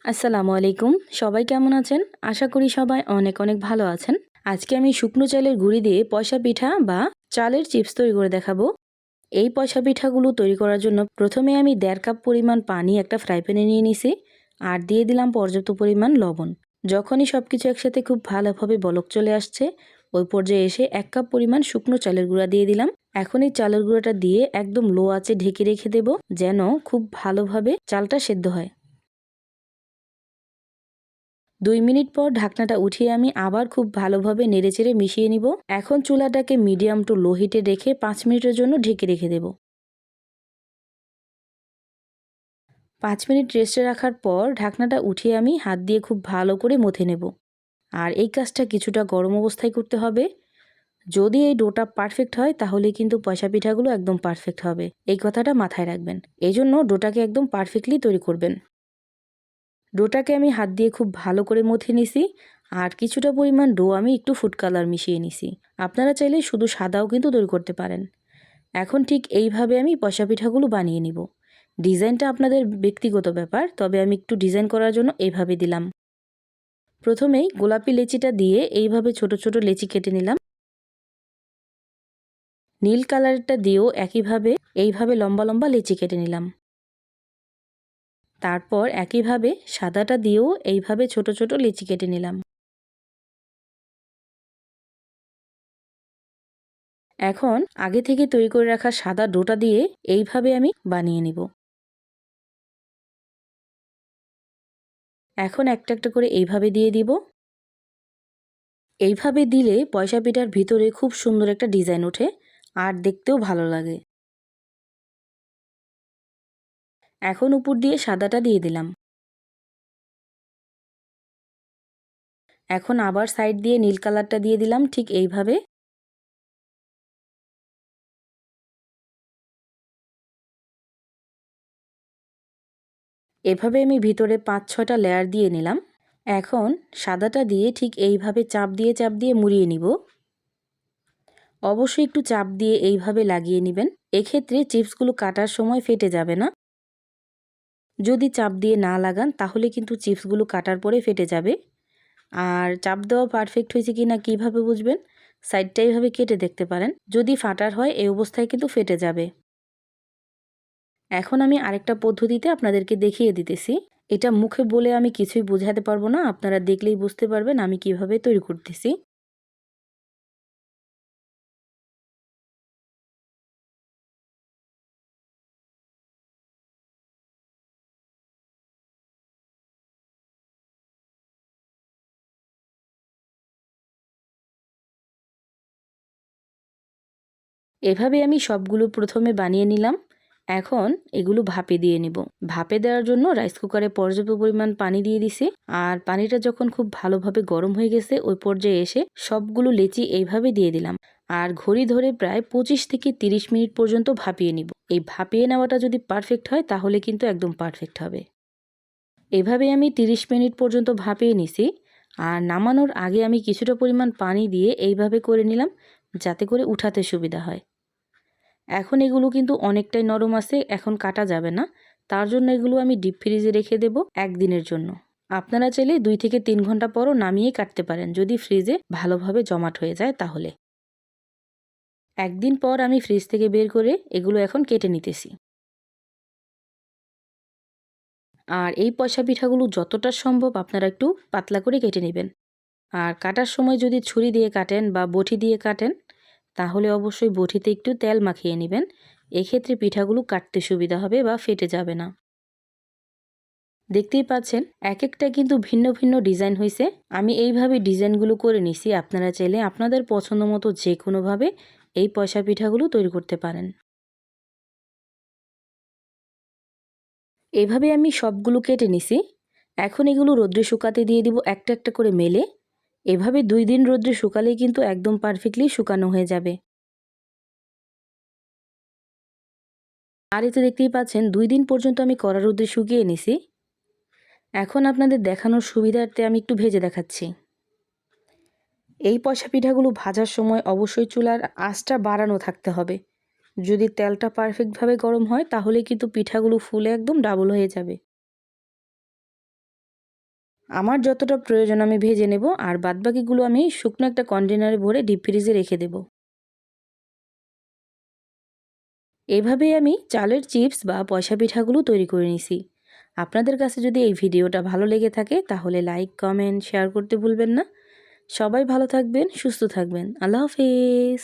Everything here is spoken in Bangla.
আসসালামু আলাইকুম। সবাই কেমন আছেন? আশা করি সবাই অনেক অনেক ভালো আছেন। আজকে আমি শুকনো চালের গুঁড়ি দিয়ে পয়সা পিঠা বা চালের চিপস তৈরি করে দেখাবো। এই পয়সা পিঠাগুলো তৈরি করার জন্য প্রথমে আমি ১.৫ কাপ পরিমাণ পানি একটা ফ্রাই প্যানে নিয়ে নিছি আর দিয়ে দিলাম পর্যাপ্ত পরিমাণ লবণ। যখনই সব কিছু একসাথে খুব ভালোভাবে বলক চলে আসছে, ওই পর্যায়ে এসে ১ কাপ পরিমাণ শুকনো চালের গুঁড়া দিয়ে দিলাম। এখন এই চালের গুঁড়াটা দিয়ে একদম লো আঁচে ঢেকে রেখে দেব, যেন খুব ভালোভাবে চালটা সেদ্ধ হয়। ২ মিনিট পর ঢাকনাটা উঠিয়ে আমি আবার খুব ভালোভাবে নেড়েচেড়ে মিশিয়ে নিব। এখন চুলাটাকে মিডিয়াম টু লো হিটে রেখে ৫ মিনিটের জন্য ঢেকে রেখে দেব। ৫ মিনিট রেস্টে রাখার পর ঢাকনাটা উঠিয়ে আমি হাত দিয়ে খুব ভালো করে মথে নেব। আর এই কাজটা কিছুটা গরম অবস্থায় করতে হবে। যদি এই ডোটা পারফেক্ট হয় তাহলে কিন্তু পয়সা পিঠাগুলো একদম পারফেক্ট হবে। এই কথাটা মাথায় রাখবেন। এজন্য ডোটাকে একদম পারফেক্টলি তৈরি করবেন। ডোটাকে আমি হাত দিয়ে খুব ভালো করে মথে নিছি আর কিছুটা পরিমাণ ডো আমি একটু ফুড কালার মিশিয়ে নিছি। আপনারা চাইলে শুধু সাদাও কিন্তু তৈরি করতে পারেন। এখন ঠিক এইভাবে আমি পয়সা পিঠাগুলো বানিয়ে নিব। ডিজাইনটা আপনাদের ব্যক্তিগত ব্যাপার, তবে আমি একটু ডিজাইন করার জন্য এইভাবে দিলাম। প্রথমেই গোলাপি লেচিটা দিয়ে এইভাবে ছোট ছোট লেচি কেটে নিলাম। নীল কালারটা দিয়েও একইভাবে এইভাবে লম্বা লম্বা লেচি কেটে নিলাম। তারপর একইভাবে সাদাটা দিয়েও এইভাবে ছোট ছোট লেচি কেটে নিলাম। এখন আগে থেকে তৈরি করে রাখা সাদা ডোটা দিয়ে এইভাবে আমি বানিয়ে নিব। এখন একটা একটা করে এইভাবে দিয়ে দিব। এইভাবে দিলে পয়সা পিঠার ভিতরে খুব সুন্দর একটা ডিজাইন ওঠে আর দেখতেও ভালো লাগে। এখন উপর দিয়ে সাদাটা দিয়ে দিলাম। এখন আবার সাইড দিয়ে নীল কালারটা দিয়ে দিলাম ঠিক এইভাবে। এভাবে আমি ভিতরে ৫-৬টা লেয়ার দিয়ে নিলাম। এখন সাদাটা দিয়ে ঠিক এইভাবে চাপ দিয়ে মুড়িয়ে নিব। অবশ্যই একটু চাপ দিয়ে এইভাবে লাগিয়ে নেবেন। এক্ষেত্রে চিপসগুলো কাটার সময় ফেটে যাবে না। যদি চাপ দিয়ে না লাগান তাহলে কিন্তু চিপসগুলো কাটার পরে ফেটে যাবে। আর চাপ দেওয়া পারফেক্ট হয়েছে কিনা কিভাবে বুঝবেন? সাইডটা এইভাবে কেটে দেখতে পারেন। যদি ফাটার হয় এই অবস্থায় কিন্তু ফেটে যাবে। এখন আমি আরেকটা পদ্ধতিতে আপনাদেরকে দেখিয়ে দিতেছি। এটা মুখে বলে আমি কিছুই বোঝাতে পারবো না, আপনারা দেখলেই বুঝতে পারবেন আমি কিভাবে তৈরি করতেছি। এভাবে আমি সবগুলো প্রথমে বানিয়ে নিলাম। এখন এগুলো ভাপে দিয়ে নিব। ভাপে দেওয়ার জন্য রাইস কুকারে পর্যাপ্ত পরিমাণ পানি দিয়ে দিছি। আর পানিটা যখন খুব ভালোভাবে গরম হয়ে গেছে ওই পর্যায়ে এসে সবগুলো লেচি এইভাবে দিয়ে দিলাম। আর ঘড়ি ধরে প্রায় ২৫ থেকে ৩০ মিনিট পর্যন্ত ভাপিয়ে নিব। এই ভাপিয়ে নেওয়াটা যদি পারফেক্ট হয় তাহলে কিন্তু একদম পারফেক্ট হবে। এভাবে আমি ৩০ মিনিট পর্যন্ত ভাপিয়ে নিছি। আর নামানোর আগে আমি কিছুটা পরিমাণ পানি দিয়ে এইভাবে করে নিলাম, যাতে করে উঠাতে সুবিধা হয়। এখন এগুলো কিন্তু অনেকটাই নরম আছে, এখন কাটা যাবে না। তার জন্য এগুলো আমি ডিপ ফ্রিজে রেখে দেব ১ দিনের জন্য। আপনারা চাইলে ২ থেকে ৩ ঘন্টা পরও নামিয়ে কাটতে পারেন, যদি ফ্রিজে ভালোভাবে জমাট হয়ে যায় তাহলে। ১ দিন পর আমি ফ্রিজ থেকে বের করে এগুলো এখন কেটে নিতেছি। আর এই পয়সা পিঠাগুলো যতটা সম্ভব আপনারা একটু পাতলা করে কেটে নেবেন। আর কাটার সময় যদি ছুরি দিয়ে কাটেন বা বটি দিয়ে কাটেন তাহলে অবশ্যই বটিতে একটু তেল মাখিয়ে নেবেন। এক্ষেত্রে পিঠাগুলো কাটতে সুবিধা হবে বা ফেটে যাবে না। দেখতেই পাচ্ছেন এক একটা কিন্তু ভিন্ন ভিন্ন ডিজাইন হয়েছে। আমি এইভাবে ডিজাইনগুলো করে নিছি। আপনারা চাইলে আপনাদের পছন্দ মতো যে কোনোভাবে এই পয়সা পিঠাগুলো তৈরি করতে পারেন। এভাবে আমি সবগুলো কেটে নিছি। এখন এগুলো রোদ্রে শুকাতে দিয়ে দিব একটা একটা করে মেলে। এভাবে ২ দিন রোদ্রে শুকালেই কিন্তু একদম পারফেক্টলি শুকানো হয়ে যাবে। আর এতে দেখতেই পাচ্ছেন ২ দিন পর্যন্ত আমি কড়া রোদ্রে শুকিয়ে নিছি। এখন আপনাদের দেখানোর সুবিধার্থে আমি একটু ভেজে দেখাচ্ছি। এই পয়সা পিঠাগুলো ভাজার সময় অবশ্যই চুলার আঁচটা বাড়ানো থাকতে হবে। যদি তেলটা পারফেক্টভাবে গরম হয় তাহলে কিন্তু পিঠাগুলো ফুলে একদম ডাবল হয়ে যাবে। আমার যতটা প্রয়োজন আমি ভেজে নেব, আর বাদবাকিগুলো আমি শুকনো একটা কন্টেনারে ভরে ডিপ ফ্রিজে রেখে দেব। এভাবেই আমি চালের চিপস বা পয়সা পিঠাগুলো তৈরি করে নিছি। আপনাদের কাছে যদি এই ভিডিওটা ভালো লেগে থাকে তাহলে লাইক, কমেন্ট, শেয়ার করতে ভুলবেন না। সবাই ভালো থাকবেন, সুস্থ থাকবেন। আল্লাহ হাফেজ।